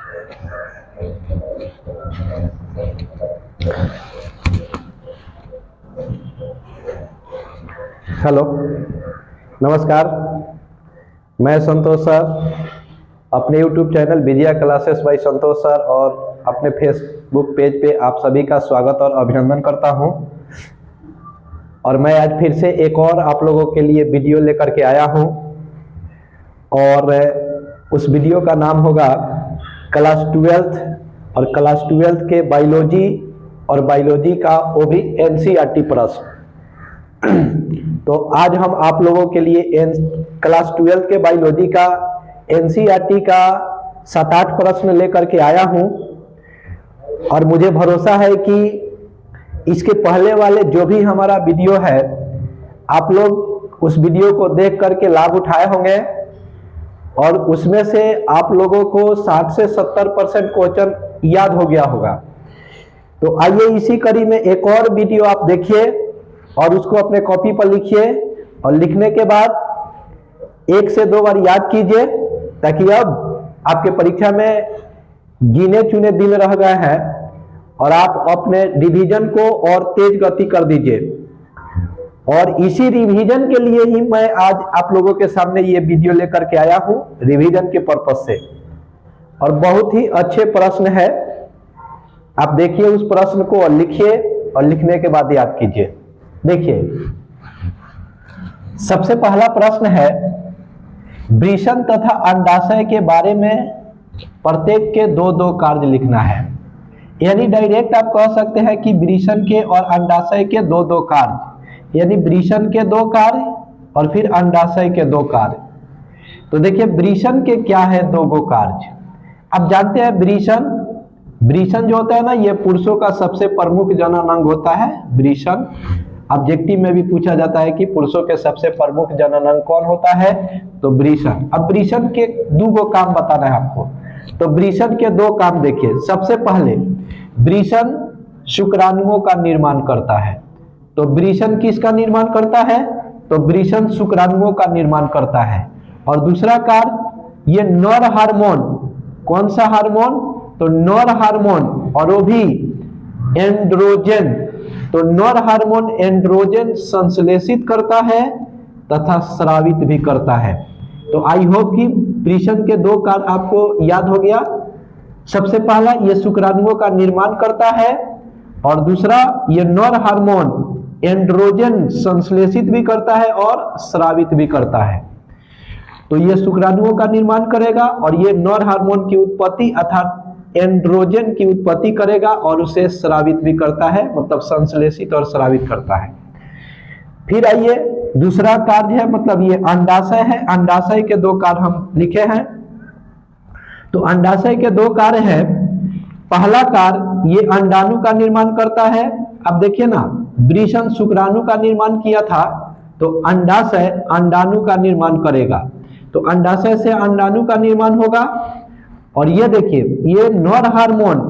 Hello, नमस्कार। मैं संतोष sir, अपने YouTube channel Vijaya classes bye संतोष सर और अपने फेसबुक पेज पे आप सभी का स्वागत और अभिनंदन करता हूं। और मैं आज फिर से एक और आप लोगों के लिए वीडियो लेकर के आया हूं और उस वीडियो का नाम होगा क्लास 12th और क्लास 12th के बायोलॉजी और बायोलॉजी का वो भी NCERT प्रश्न। तो आज हम आप लोगों के लिए क्लास 12th के बायोलॉजी का NCERT का 7-8 प्रश्न लेकर के आया हूं और मुझे भरोसा है कि इसके पहले वाले जो भी हमारा वीडियो है आप लोग उस वीडियो को देख करके लाभ उठाए होंगे और उसमें से आप लोगों को 60 से 70% क्वेश्चन याद हो गया होगा। तो आइए इसी कड़ी में एक और वीडियो आप देखिए और उसको अपने कॉपी पर लिखिए और लिखने के बाद 1 से 2 बार याद कीजिए ताकि अब आपके परीक्षा में गिने चुने दिन रह गए हैं और आप अपने रिवीजन को और तेज गति कर दीजिए। और इसी रिवीजन के लिए ही मैं आज आप लोगों के सामने ये वीडियो लेकर के आया हूं, रिवीजन के पर्पस से। और बहुत ही अच्छे प्रश्न है, आप देखिए उस प्रश्न को और लिखिए और लिखने के बाद याद कीजिए। देखिए, सबसे पहला प्रश्न है, वृषण तथा अंडाशय के बारे में प्रत्येक के 2-2 कार्य लिखना है। यानी डायरेक्ट आप कह सकते हैं कि वृषण के और अंडाशय के 2-2 कार्य, यानी वृषण के 2 कार्य और फिर अंडाशय के 2 कार्य। तो देखिए वृषण के क्या है 2 कार्य। आप जानते हैं वृषण जो होता है ना, ये पुरुषों का सबसे प्रमुख जनन अंग होता है वृषण। ऑब्जेक्टिव में भी पूछा जाता है कि पुरुषों के सबसे प्रमुख जनन अंग कौन होता है, तो वृषण। अब वृषण के 2 काम बताना है आपको। तो वृषण के 2 काम देखिए। सबसे पहले वृषण शुक्राणुओं का निर्माण करता है। तो वृषण किसका निर्माण करता है, तो वृषण शुक्राणुओं का निर्माण करता है। और दूसरा कार्य, ये नर हार्मोन, कौन सा हार्मोन, तो नर हार्मोन, और वो भी एंड्रोजन। तो नर हार्मोन एंड्रोजन संश्लेषित करता है तथा स्रावित भी करता है। तो आई होप कि वृषण के 2 कार्य आपको याद हो गया। सबसे पहला, ये शुक्राणुओं का निर्माण करता है और दूसरा, ये नर हार्मोन एंड्रोजन संश्लेषित भी करता है और स्रावित भी करता है। तो ये शुक्राणुओं का निर्माण करेगा और ये नर हार्मोन की उत्पत्ति अर्थात एंड्रोजन की उत्पत्ति करेगा और उसे स्रावित भी करता है, मतलब संश्लेषित और स्रावित करता है। फिर आइए दूसरा कार्य है, मतलब ये अंडाशय है। अंडाशय के 2 कार्य हम लिखे हैं। तो अंडाशय के 2 कार्य है। पहला कार्य, ये अंडाणु का निर्माण करता है। अब देखिए ना, वृषण शुक्राणु का निर्माण किया था, तो अंडाशय अंडाणु का निर्माण करेगा। तो अंडाशय से अंडाणु का निर्माण होगा। और ये देखिए, ये नर हार्मोन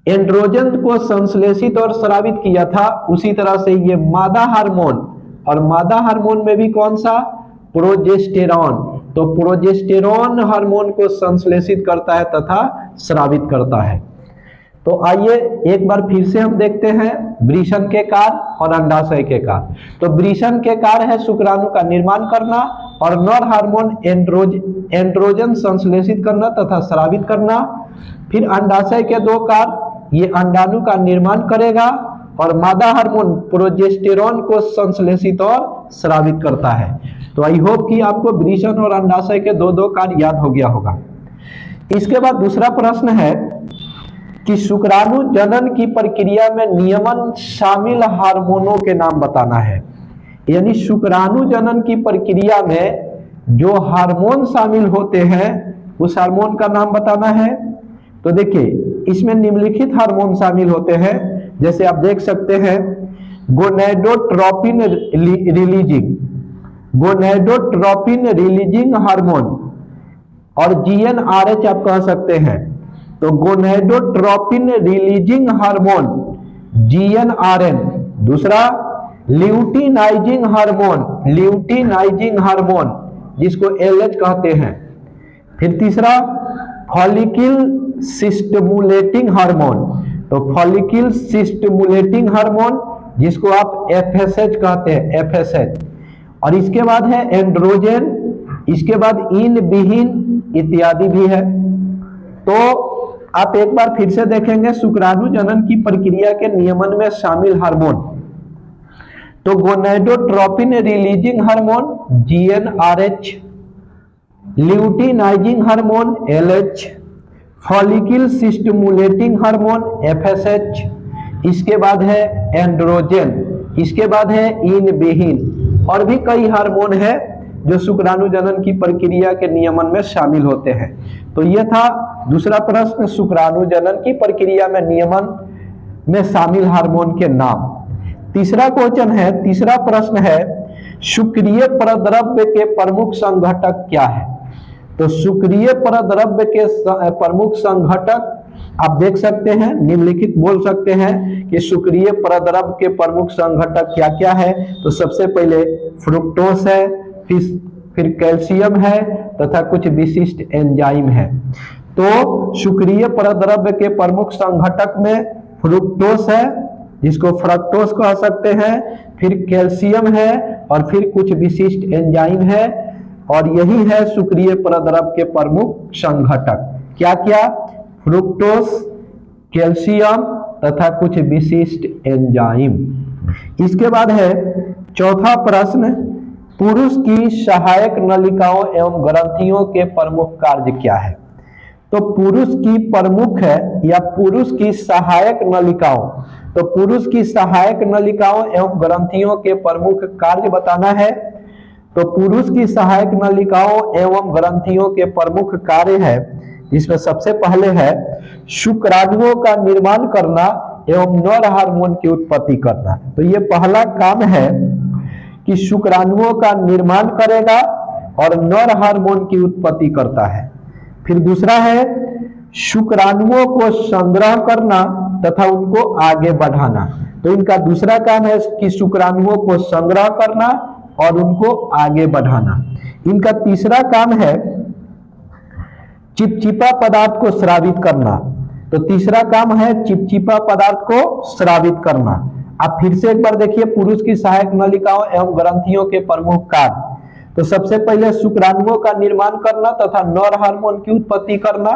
एंड्रोजन को संश्लेषित और स्रावित किया था, उसी तरह से ये मादा हार्मोन, और मादा हार्मोन में भी कौन सा, प्रोजेस्टेरॉन। तो प्रोजेस्टेरॉन हार्मोन को संश्लेषित करता है तथा स्रावित करता है। तो आइए एक बार फिर से हम देखते हैं वृषण के कार्य और अंडाशय के कार्य। तो वृषण के कार्य है शुक्राणु का निर्माण करना और नर हार्मोन एंड्रोजन संश्लेषित करना तथा स्रावित करना। फिर अंडाशय के 2 कार्य, ये अंडाणु का निर्माण करेगा और मादा हार्मोन प्रोजेस्टेरॉन को संश्लेषित और स्रावित करता है। तो आई होप कि आपको वृषण और अंडाशय के 2 कार्य याद हो गया होगा। इसके बाद दूसरा प्रश्न है कि शुक्राणु जनन की प्रक्रिया में नियमन शामिल हार्मोनों के नाम बताना है। यानी शुक्राणु जनन की प्रक्रिया में जो हार्मोन शामिल होते हैं उस हार्मोन का नाम बताना है। तो देखिए, इसमें निम्नलिखित हार्मोन शामिल होते हैं, जैसे आप देख सकते हैं, गोनेडोट्रोपिन रिलीजिंग हार्मोन और GnRH आप कह सकते हैं। तो गोनेडोट्रोपिन रिलीजिंग हार्मोन GnRH। दूसरा, ल्यूटिनाइजिंग हार्मोन जिसको LH कहते हैं। फिर तीसरा, फॉलिकल स्टिमुलेटिंग हार्मोन, तो फॉलिकल स्टिमुलेटिंग हार्मोन जिसको आप एफएसएच कहते हैं, एफएसएच। और इसके बाद है एंड्रोजन, इसके बाद इन विहीन इत्यादि भी है। तो आप एक बार फिर से देखेंगे शुक्राणु जनन की प्रक्रिया के नियमन में शामिल हार्मोन, तो gonadotropin releasing hormone GnRH, luteinizing hormone LH, follicle stimulating hormone FSH, इसके बाद है एंड्रोजन, इसके बाद है इन विहीन, और भी कई हार्मोन है जो शुक्राणु जनन की प्रक्रिया के नियमन में शामिल होते हैं। तो यह था दूसरा प्रश्न, शुक्राणु जनन की प्रक्रिया में नियमन में शामिल हार्मोन के नाम। तीसरा क्वेश्चन है, तीसरा प्रश्न है, शुक्रिय परद्रव्य के प्रमुख संघटक क्या है? तो शुक्रिय परद्रव्य के प्रमुख संघटक आप देख सकते हैं, निम्नलिखित बोल सकते हैं कि शुक्रिय परद्रव्य के प्रमुख संघटक क्या क्या है। तो सबसे पहले फ्रुक्टोस है, फिर कैल्शियम है तथा कुछ विशिष्ट एंजाइम है। तो शुक्रिय परद्रव्य के प्रमुख संघटक में फ्रुक्टोस है जिसको फ्रक्टोस कह सकते हैं, फिर कैल्शियम है और फिर कुछ विशिष्ट एंजाइम है, और यही है शुक्रिय परद्रव्य के प्रमुख संघटक। क्या क्या? फ्रुक्टोस, कैल्शियम तथा कुछ विशिष्ट एंजाइम। इसके बाद है चौथा प्रश्न, पुरुष की सहायक नलिकाओं एवं ग्रंथियों के प्रमुख कार्य क्या है? तो पुरुष की प्रमुख है या पुरुष की सहायक नलिकाओं, तो पुरुष की सहायक नलिकाओं एवं ग्रंथियों के प्रमुख कार्य बताना है। तो पुरुष की सहायक नलिकाओं एवं ग्रंथियों के प्रमुख कार्य है, जिसमें सबसे पहले है शुक्राणुओं का निर्माण करना एवं नर हार्मोन की उत्पत्ति करना। तो ये पहला काम है कि शुक्राणुओं का निर्माण करेगा और नर हार्मोन की उत्पत्ति करता है। फिर दूसरा है शुक्राणुओं को संग्रह करना तथा उनको आगे बढ़ाना। तो इनका दूसरा काम है कि शुक्राणुओं को संग्रह करना और उनको आगे बढ़ाना। इनका तीसरा काम है चिपचिपा पदार्थ को स्रावित करना। तो तीसरा काम है चिपचिपा पदार्थ को स्रावित करना। आप फिर से एक बार देखिए पुरुष की सहायक नलिकाओं एवं ग्रंथियों के प्रमुख कार्य। तो सबसे पहले शुक्राणुओं का निर्माण करना तथा नर हार्मोन की उत्पत्ति करना।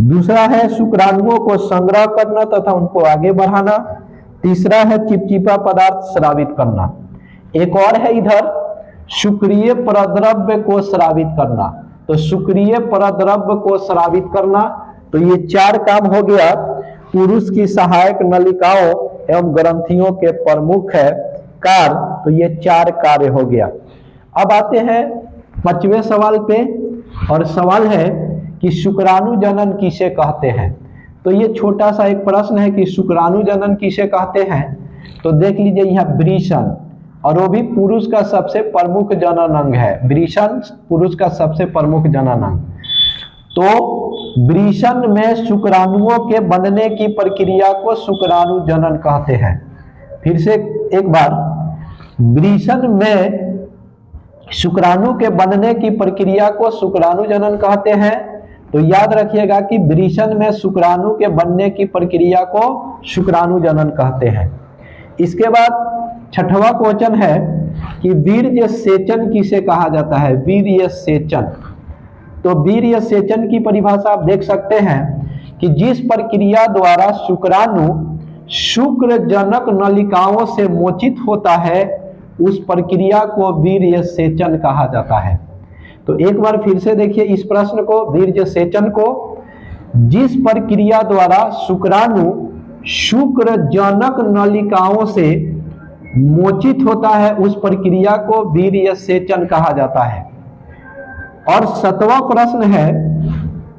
दूसरा है शुक्राणुओं को संग्रह करना तथा उनको आगे बढ़ाना। तीसरा है चिपचिपा पदार्थ स्रावित करना। एक और है इधर शुक्रिय परद्रव्य को स्रावित करना। तो शुक्रिय परद्रव्य को स्रावित करना, तो ये चार काम हो गया पुरुष की सहायक नलिकाओं एवं ग्रंथियों के प्रमुख है कार्य। तो ये चार कार्य हो गया। अब आते हैं पांचवें सवाल पे, और सवाल है कि शुक्राणु जनन किसे कहते हैं। तो ये छोटा सा एक प्रश्न है कि शुक्राणु जनन किसे कहते हैं। तो देख लीजिए यहाँ वृषण, और वो भी पुरुष का सबसे प्रमुख जनन अंग है। वृषण पुरुष का सबसे प्रमुख जनन अंग। तो वृषण में शुक्राणुओं के बनने की प्रक्रिया को शुक्राणु जनन कहते हैं। फिर से एक बार, वृषण में शुक्राणु के बनने की प्रक्रिया को शुक्राणु जनन कहते हैं। तो याद रखिएगा कि वृषण में शुक्राणु के बनने की प्रक्रिया को शुक्राणु जनन कहते हैं। इसके बाद छठवां क्वेश्चन है कि वीर्य सेचन किसे कहा जाता है। वीर्य सेचन, तो वीर्य सेचन की परिभाषा आप देख सकते हैं कि जिस प्रक्रिया द्वारा शुक्राणु शुक्रजनक नलिकाओं से मोचित होता है उस प्रक्रिया को वीर्य सेचन कहा जाता है। तो एक बार फिर से देखिए इस प्रश्न को, वीर्य सेचन को, जिस प्रक्रिया द्वारा शुक्राणु शुक्रजनक नलिकाओं से मोचित होता है उस प्रक्रिया को वीर्य सेचन कहा जाता है। और सातवां प्रश्न है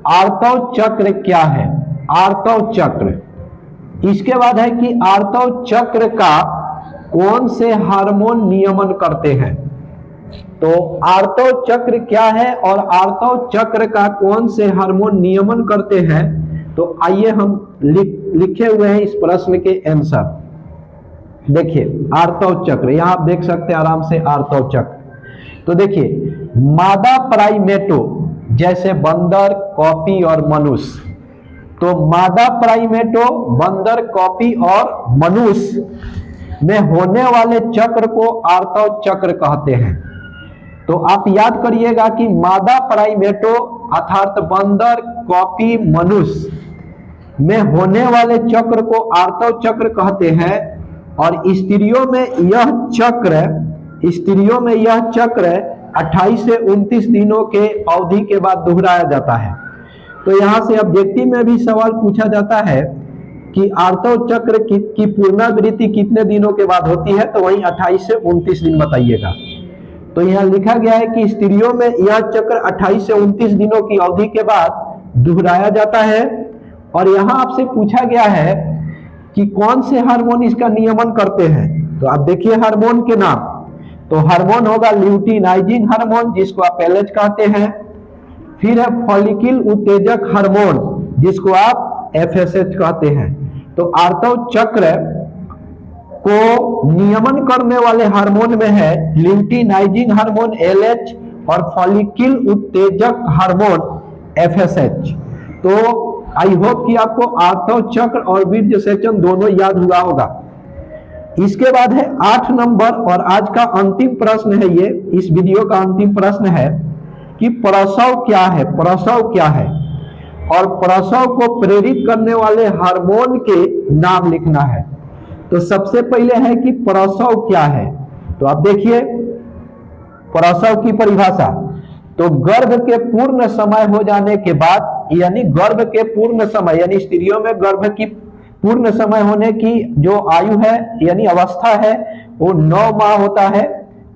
आर्तव चक्र क्या है। आर्तव चक्र, इसके बाद है कि आर्तव चक्र का कौन से हार्मोन नियमन करते हैं। तो आर्तव चक्र क्या है और आर्तव चक्र का कौन से हार्मोन नियमन करते हैं। तो आइए हम लिखे हुए हैं इस प्रश्न के आंसर। देखिए आर्तव चक्र, यहां आप देख सकते हैं आराम से आर्तव चक्र। तो देखिए मादा प्राइमेटो, जैसे बंदर, कॉपी और मनुष्य। तो मादा प्राइमेटो, बंदर, कॉपी और मनुष्य में होने वाले चक्र को आर्तव चक्र कहते हैं। तो आप याद करिएगा कि मादा प्राइमेटो अर्थात बंदर, कॉपी, मनुष्य में होने वाले चक्र को आर्तव चक्र कहते हैं, और स्त्रियों में यह चक्र 28 से 29 दिनों के अवधि के बाद दोहराया जाता है। तो यहाँ से ऑब्जेक्टिव में भी सवाल पूछा जाता है कि आर्तव चक्र की पुनरावृत्ति कितने दिनों के बाद होती है, तो वही 28 से 29 दिन बताइएगा। तो यहाँ लिखा गया है कि स्त्रियों में यह चक्र 28 से 29 दिनों की अवधि के बाद दोहराया जाता है। और यहाँ आपसे पूछा गया है कि कौन से हार्मोन इसका नियमन करते हैं। तो आप देखिए हार्मोन के नाम, तो हार्मोन होगा ल्यूटिनाइजिंग हार्मोन, जिसको आप एलएच कहते हैं। फिर है फॉलिकल उत्तेजक हार्मोन, जिसको आप एफएसएच कहते हैं। तो आर्तव चक्र को नियमन करने वाले हार्मोन में है ल्यूटिनाइजिंग हार्मोन एलएच और फॉलिकल उत्तेजक हार्मोन एफएसएच। तो आई होप कि आपको आर्तव चक्र और वीर्य सेचन दोनों याद हुआ होगा। इसके बाद है 8 नंबर, और आज का अंतिम प्रश्न है, ये इस वीडियो का अंतिम प्रश्न है कि प्रसव क्या है। प्रसव क्या है और प्रसव को प्रेरित करने वाले हार्मोन के नाम लिखना है। तो सबसे पहले है कि प्रसव क्या है। तो आप देखिए प्रसव की परिभाषा, तो गर्भ के पूर्ण समय हो जाने के बाद, यानी गर्भ के पूर्ण समय यानी स्त्रियों में गर्भ की पूर्ण समय होने की जो आयु है यानी अवस्था है वो 9 माह होता है।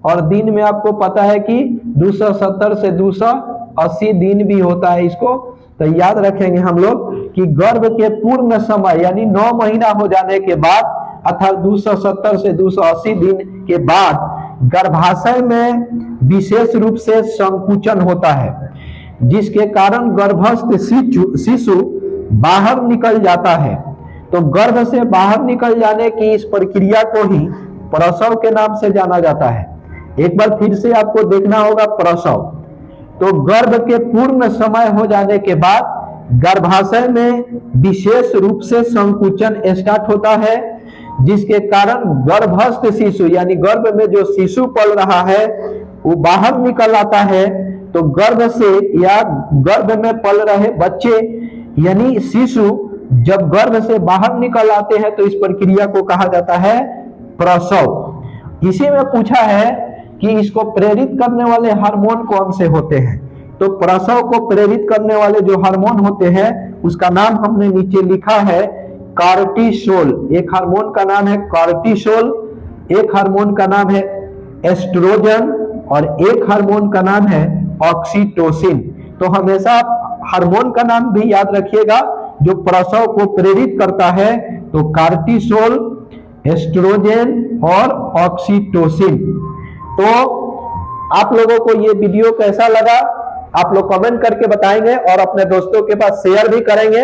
और दिन में आपको पता है कि 270 से 280 दिन भी होता है। इसको तो याद रखेंगे हम लोग कि गर्भ के पूर्ण समय यानी 9 महीना हो जाने के बाद अर्थात 270 से 280 दिन के बाद गर्भाशय में विशेष रूप से संकुचन होता है, जिसके कारण गर्भस्थ शिशु बाहर निकल जाता है। तो गर्भ से बाहर निकल जाने की इस प्रक्रिया को ही प्रसव के नाम से जाना जाता है। एक बार फिर से आपको देखना होगा प्रसव। तो गर्भ के पूर्ण समय हो जाने के बाद गर्भाशय में विशेष रूप से संकुचन स्टार्ट होता है, जिसके कारण गर्भस्थ शिशु यानी गर्भ में जो शिशु पल रहा है वो बाहर निकल आता है। तो गर्भ से या गर्भ में पल रहे बच्चे यानी शिशु जब गर्भ से बाहर निकल आते हैं तो इस प्रक्रिया को कहा जाता है प्रसव। इसी में पूछा है कि इसको प्रेरित करने वाले हार्मोन कौन से होते हैं। तो प्रसव को प्रेरित करने वाले जो हार्मोन होते हैं उसका नाम हमने नीचे लिखा है कार्टिसोल। एक हार्मोन का नाम है कार्टिसोल, एक हार्मोन का नाम है एस्ट्रोजन और एक हार्मोन का नाम है ऑक्सीटोसिन। तो हमेशा हार्मोन का नाम भी याद रखिएगा जो प्रसव को प्रेरित करता है। तो कार्टिसोल, एस्ट्रोजन और ऑक्सीटोसिन। तो आप लोगों को ये वीडियो कैसा लगा आप लोग कमेंट करके बताएंगे और अपने दोस्तों के पास शेयर भी करेंगे।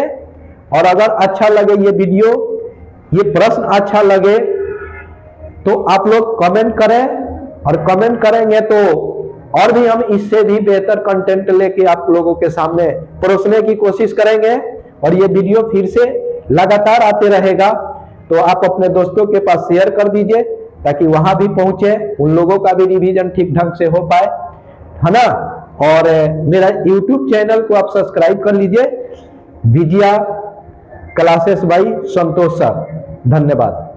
और अगर अच्छा लगे ये वीडियो, ये प्रश्न अच्छा लगे तो आप लोग कमेंट करें, और कमेंट करेंगे तो और भी हम इससे भी बेहतर कंटेंट लेके आप लोगों के सामने परोसने की कोशिश करेंगे। और ये वीडियो फिर से लगातार आते रहेगा, तो आप अपने दोस्तों के पास शेयर कर दीजिए ताकि वहां भी पहुंचे, उन लोगों का भी रिवीजन ठीक ढंग से हो पाए, है ना। और मेरा YouTube चैनल को आप सब्सक्राइब कर लीजिए, Vijaya classes by Santosh sir. धन्यवाद।